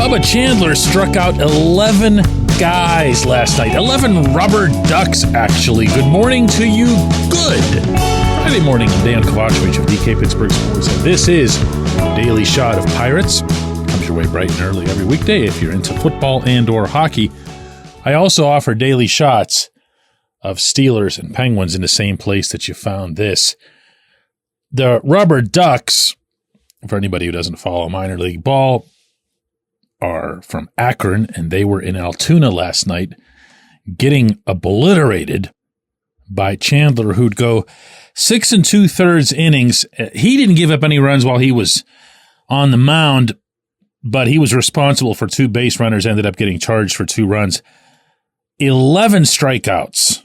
Bubba Chandler struck out 11 guys last night. 11 rubber ducks, actually. Good morning to you. Good Friday morning. I'm Dejan Kovacevic of DK Pittsburgh Sports, and this is Daily Shot of Pirates. Comes your way bright and early every weekday if you're into football and or hockey. I also offer daily shots of Steelers and Penguins in the same place that you found this. The rubber ducks, for anybody who doesn't follow minor league ball, are from Akron, and they were in Altoona last night getting obliterated by Chandler, who'd go 6 2/3 innings. He didn't give up any runs while he was on the mound, but he was responsible for 2 base runners, ended up getting charged for 2 runs. 11 strikeouts,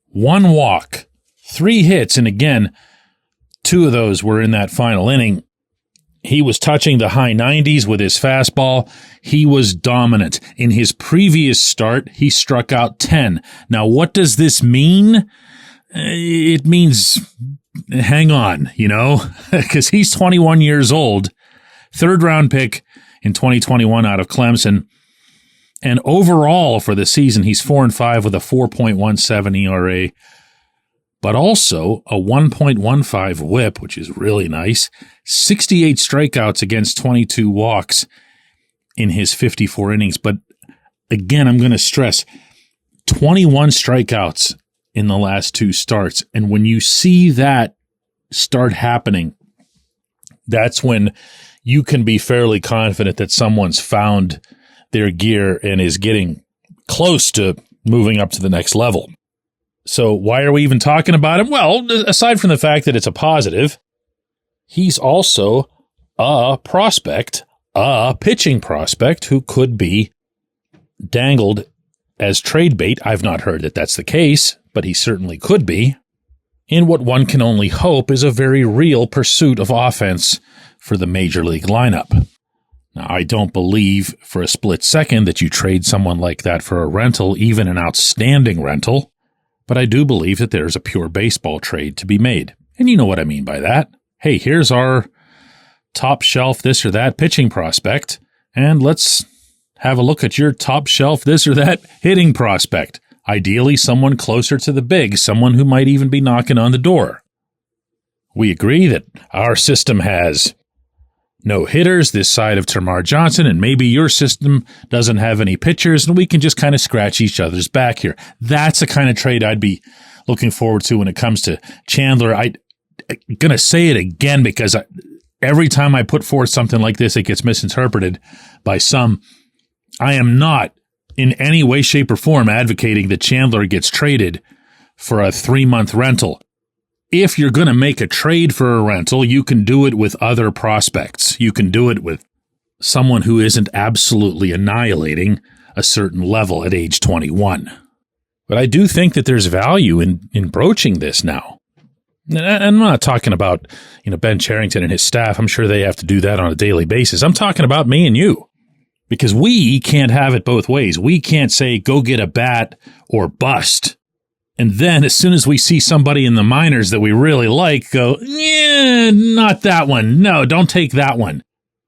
1 walk, 3 hits, and again, 2 of those were in that final inning. He was touching the high 90s with his fastball. He was dominant. In his previous start, he struck out 10. Now, what does this mean? It means hang on, because he's 21 years old, 3rd-round pick in 2021 out of Clemson. And overall for the season, he's 4-5 with a 4.17 ERA, but also a 1.15 whip, which is really nice. 68 strikeouts against 22 walks in his 54 innings. But again, I'm going to stress 21 strikeouts in the last 2 starts. And when you see that start happening, that's when you can be fairly confident that someone's found their gear and is getting close to moving up to the next level. So why are we even talking about him? Well, aside from the fact that it's a positive, he's also a prospect, a pitching prospect who could be dangled as trade bait. I've not heard that that's the case, but he certainly could be, in what one can only hope is a very real pursuit of offense for the major league lineup. Now, I don't believe for a split second that you trade someone like that for a rental, even an outstanding rental. But I do believe that there's a pure baseball trade to be made. And you know what I mean by that. Hey, here's our top shelf this or that pitching prospect, and let's have a look at your top shelf this or that hitting prospect. Ideally, someone closer to the big, someone who might even be knocking on the door. We agree that our system has no hitters this side of Termarr Johnson, and maybe your system doesn't have any pitchers, and we can just kind of scratch each other's back here. That's the kind of trade I'd be looking forward to when it comes to Chandler. I'm going to say it again because every time I put forth something like this, it gets misinterpreted by some. I am not in any way, shape, or form advocating that Chandler gets traded for a 3-month rental. If you're going to make a trade for a rental, you can do it with other prospects. You can do it with someone who isn't absolutely annihilating a certain level at age 21. But I do think that there's value in broaching this now. And I'm not talking about, Ben Cherington and his staff. I'm sure they have to do that on a daily basis. I'm talking about me and you. Because we can't have it both ways. We can't say, go get a bat or bust. And then as soon as we see somebody in the minors that we really like, go, yeah, not that one. No, don't take that one.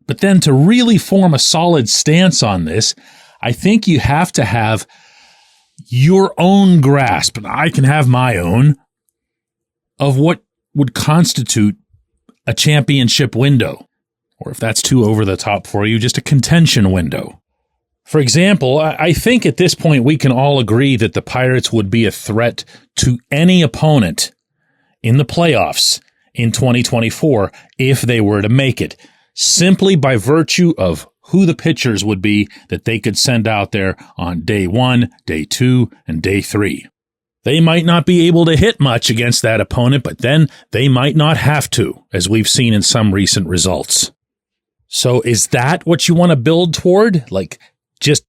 But then to really form a solid stance on this, I think you have to have your own grasp, and I can have my own, of what would constitute a championship window. Or if that's too over the top for you, just a contention window. For example, I think at this point we can all agree that the Pirates would be a threat to any opponent in the playoffs in 2024 if they were to make it, simply by virtue of who the pitchers would be that they could send out there on day 1, day 2, and day 3. They might not be able to hit much against that opponent, but then they might not have to, as we've seen in some recent results. So is that what you want to build toward? Like, just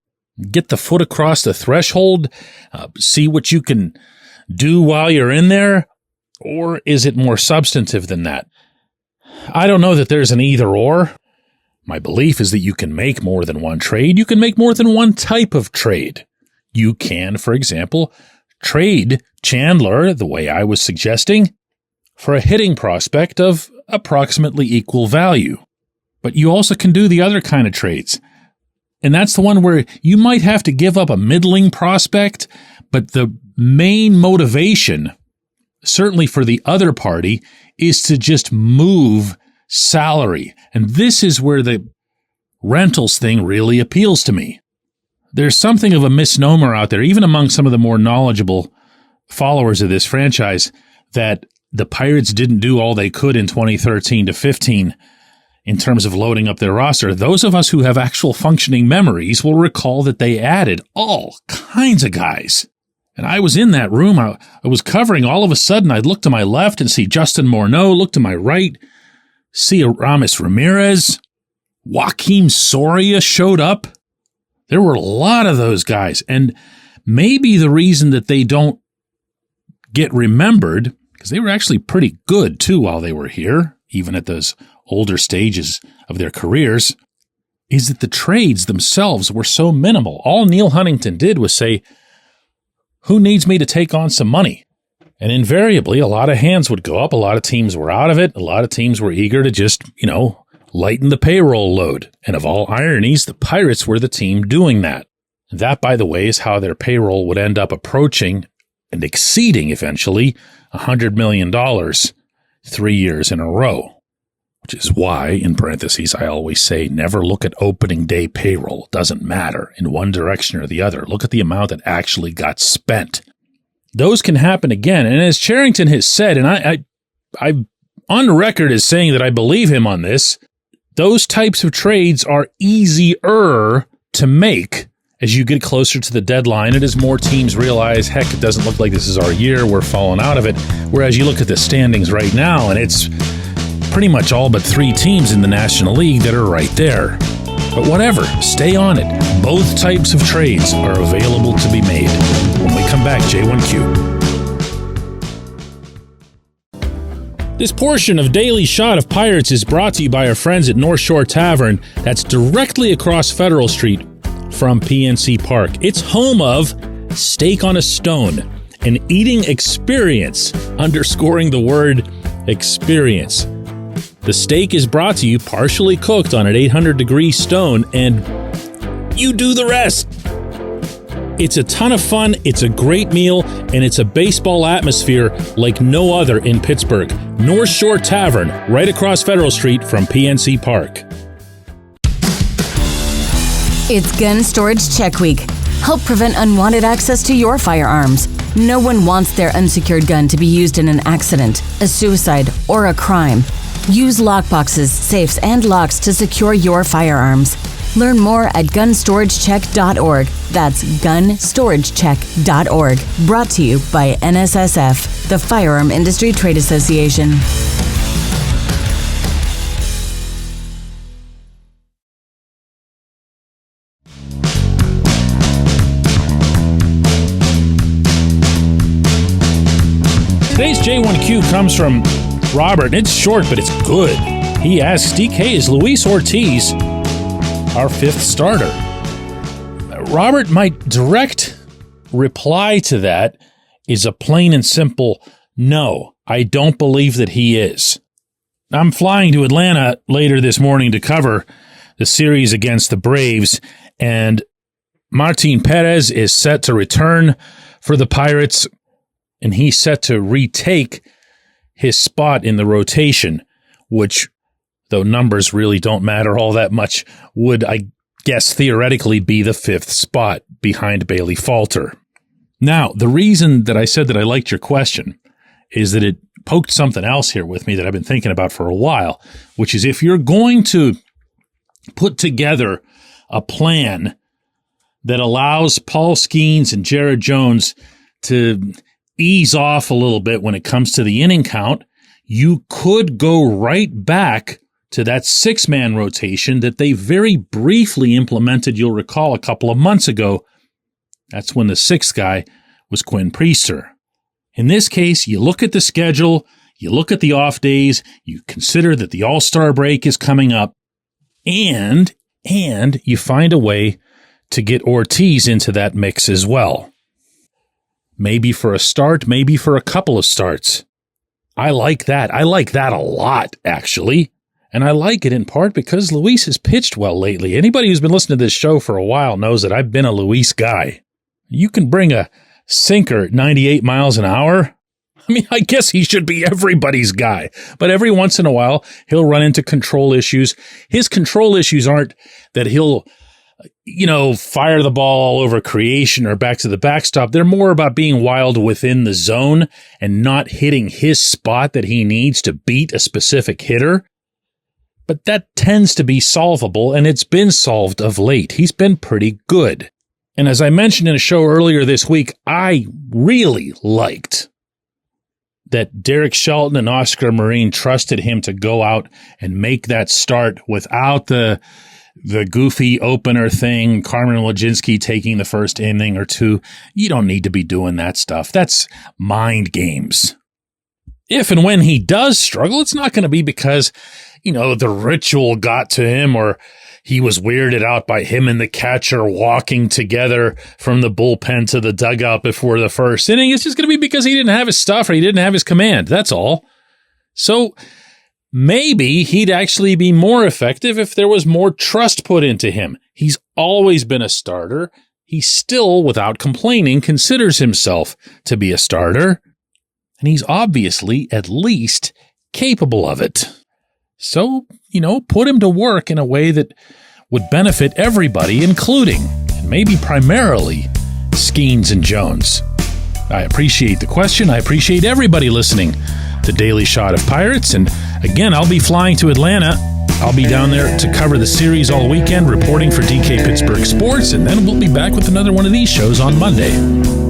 get the foot across the threshold, see what you can do while you're in there? Or is it more substantive than that? I don't know that there's an either or. My belief is that you can make more than one trade. You can make more than one type of trade. You can, for example, trade Chandler, the way I was suggesting, for a hitting prospect of approximately equal value. But you also can do the other kind of trades. And that's the one where you might have to give up a middling prospect, but the main motivation, certainly for the other party, is to just move salary. And this is where the rentals thing really appeals to me. There's something of a misnomer out there, even among some of the more knowledgeable followers of this franchise, that the Pirates didn't do all they could in 2013 to 15 in terms of loading up their roster. Those of us who have actual functioning memories will recall that they added all kinds of guys. And I was in that room. I was covering. All of a sudden, I'd look to my left and see Justin Morneau, look to my right, see Aramis Ramirez. Joakim Soria showed up. There were a lot of those guys. And maybe the reason that they don't get remembered, because they were actually pretty good too while they were here, even at those older stages of their careers, is that the trades themselves were so minimal. All Neil Huntington did was say, who needs me to take on some money? And invariably, a lot of hands would go up. A lot of teams were out of it. A lot of teams were eager to just, lighten the payroll load. And of all ironies, the Pirates were the team doing that. And that, by the way, is how their payroll would end up approaching and exceeding eventually $100 million 3 years in a row. Which is why, in parentheses, I always say never look at opening day payroll. It doesn't matter in one direction or the other. Look at the amount that actually got spent. Those can happen again. And as Cherington has said, and I on the record as saying that I believe him on this, those types of trades are easier to make as you get closer to the deadline and as more teams realize, heck, it doesn't look like this is our year, we're falling out of it. Whereas you look at the standings right now, and it's pretty much all but 3 teams in the National League that are right there. But whatever, stay on it. Both types of trades are available to be made. When we come back, J1Q. This portion of Daily Shot of Pirates is brought to you by our friends at North Shore Tavern that's directly across Federal Street from PNC Park. It's home of Steak on a Stone, an eating experience, underscoring the word experience. The steak is brought to you partially cooked on an 800-degree stone, and you do the rest. It's a ton of fun, it's a great meal, and it's a baseball atmosphere like no other in Pittsburgh. North Shore Tavern, right across Federal Street from PNC Park. It's Gun Storage Check Week. Help prevent unwanted access to your firearms. No one wants their unsecured gun to be used in an accident, a suicide, or a crime. Use lockboxes, safes, and locks to secure your firearms. Learn more at gunstoragecheck.org. That's gunstoragecheck.org. Brought to you by NSSF, the Firearm Industry Trade Association. Today's J1Q comes from Robert, and it's short, but it's good. He asks, DK, is Luis Ortiz our 5th starter? Robert, my direct reply to that is a plain and simple no. I don't believe that he is. I'm flying to Atlanta later this morning to cover the series against the Braves, and Martin Perez is set to return for the Pirates, and he's set to retake his spot in the rotation, which, though numbers really don't matter all that much, would, I guess, theoretically be the 5th spot behind Bailey Falter. Now, the reason that I said that I liked your question is that it poked something else here with me that I've been thinking about for a while, which is if you're going to put together a plan that allows Paul Skeens and Jared Jones to ease off a little bit when it comes to the inning count, you could go right back to that 6-man rotation that they very briefly implemented, you'll recall, a couple of months ago. That's when the 6th guy was Quinn Priester. In this case, you look at the schedule, you look at the off days, you consider that the All-Star break is coming up, and you find a way to get Ortiz into that mix as well. Maybe for a start, maybe for a couple of starts. I like that. I like that a lot, actually. And I like it in part because Luis has pitched well lately. Anybody who's been listening to this show for a while knows that I've been a Luis guy. You can bring a sinker at 98 miles an hour. I mean, I guess he should be everybody's guy. But every once in a while, he'll run into control issues. His control issues aren't that he'll, fire the ball all over creation or back to the backstop. They're more about being wild within the zone and not hitting his spot that he needs to beat a specific hitter. But that tends to be solvable, and it's been solved of late. He's been pretty good. And as I mentioned in a show earlier this week, I really liked that Derek Shelton and Oscar Marin trusted him to go out and make that start without the goofy opener thing, Carmen Leginski taking the first inning or two. You don't need to be doing that stuff. That's mind games. If and when he does struggle, it's not going to be because, the ritual got to him or he was weirded out by him and the catcher walking together from the bullpen to the dugout before the first inning. It's just going to be because he didn't have his stuff or he didn't have his command. That's all. So maybe he'd actually be more effective if there was more trust put into him. He's always been a starter. He still, without complaining, considers himself to be a starter. And he's obviously at least capable of it. So, put him to work in a way that would benefit everybody, including, and maybe primarily, Skeens and Jones. I appreciate the question. I appreciate everybody listening to Daily Shot of Pirates. And again, I'll be flying to Atlanta. I'll be down there to cover the series all weekend, reporting for DK Pittsburgh Sports, and then we'll be back with another one of these shows on Monday.